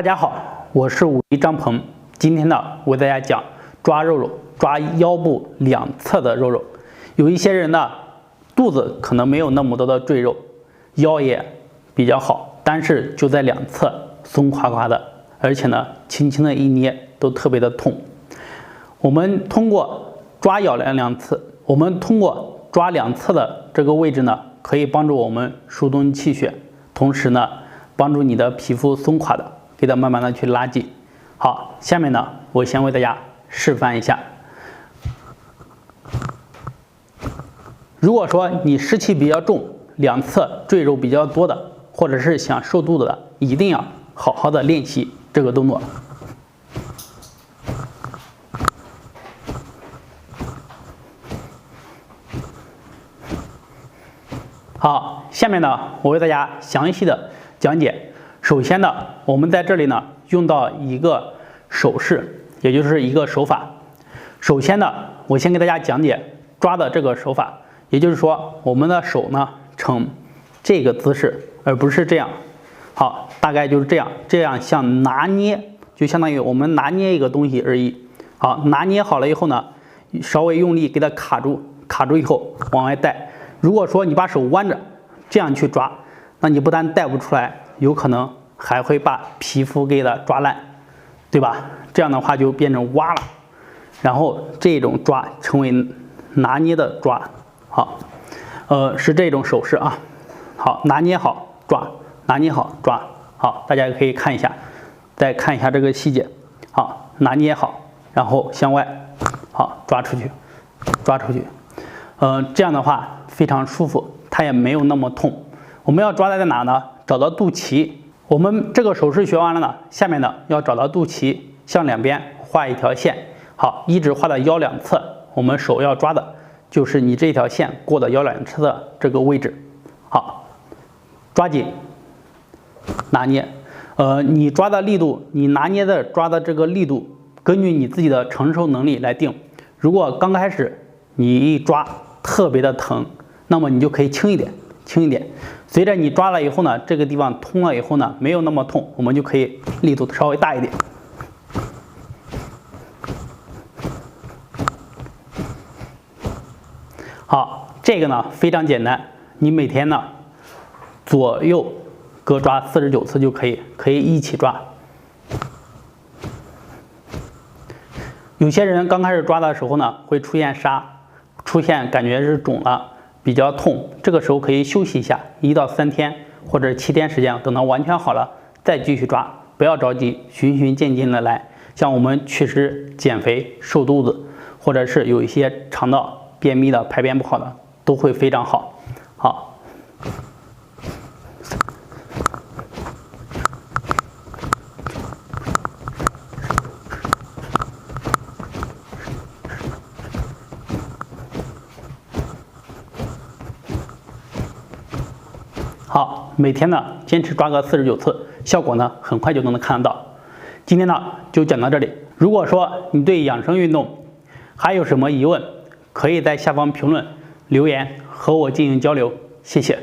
大家好，我是武艺张鹏。今天呢，我给大家讲抓肉，抓腰部两侧的肉。有一些人呢，肚子可能没有那么多的赘肉，腰也比较好，但是就在两侧松垮垮的，而且呢，轻轻的一捏都特别的痛。我们通过抓两次，通过抓两侧的这个位置呢，可以帮助我们疏通气血，同时呢，帮助你的皮肤松垮的，给它慢慢的去拉紧。好，下面呢，我先为大家示范一下。如果说你湿气比较重，两侧赘肉比较多的，或者是想瘦肚子的，一定要好好的练习这个动作。好，下面呢，我为大家详细的讲解。首先呢，我们在这里呢用到一个手势，也就是一个手法。首先呢，我先给大家讲解抓的这个手法，也就是说，我们的手呢呈这个姿势，而不是这样。好，大概就是这样，这样像拿捏，就相当于我们拿捏一个东西而已。好，拿捏好了以后呢，稍微用力给它卡住，卡住以后往外带。如果说你把手弯着这样去抓，那你不但带不出来，有可能还会把皮肤给它抓烂，对吧？这样的话就变成挖了，然后这种抓称为拿捏的抓。好，是这种手势啊。好，拿捏好抓，拿捏好抓。好，大家也可以看一下，再看一下这个细节。好，拿捏好，然后向外，好，抓出去，抓出去。这样的话非常舒服，它也没有那么痛。我们要抓在哪呢？找到肚脐。我们这个手势学完了呢，下面呢要找到肚脐，向两边画一条线。好，一直画到腰两侧。我们手要抓的就是你这条线过的腰两侧的这个位置。好，抓紧，拿捏。你抓的力度，你拿捏的抓的这个力度，根据你自己的承受能力来定。如果刚开始你一抓特别的疼，那么你就可以轻一点，轻一点。随着你抓了以后呢，这个地方通了以后呢，没有那么痛，我们就可以力度稍微大一点。好，这个呢非常简单，你每天呢左右各抓49次就可以，可以一起抓。有些人刚开始抓的时候呢，会出现痧，出现感觉是肿了，比较痛，这个时候可以休息一下，1到3天或者7天时间，等到完全好了再继续抓，不要着急，循序渐进的来。像我们祛湿、减肥、瘦肚子，或者是有一些肠道便秘的、排便不好的，都会非常好。好。好，每天呢坚持抓个49次，效果呢很快就能看得到。今天呢就讲到这里。如果说你对养生运动还有什么疑问，可以在下方评论留言和我进行交流。谢谢。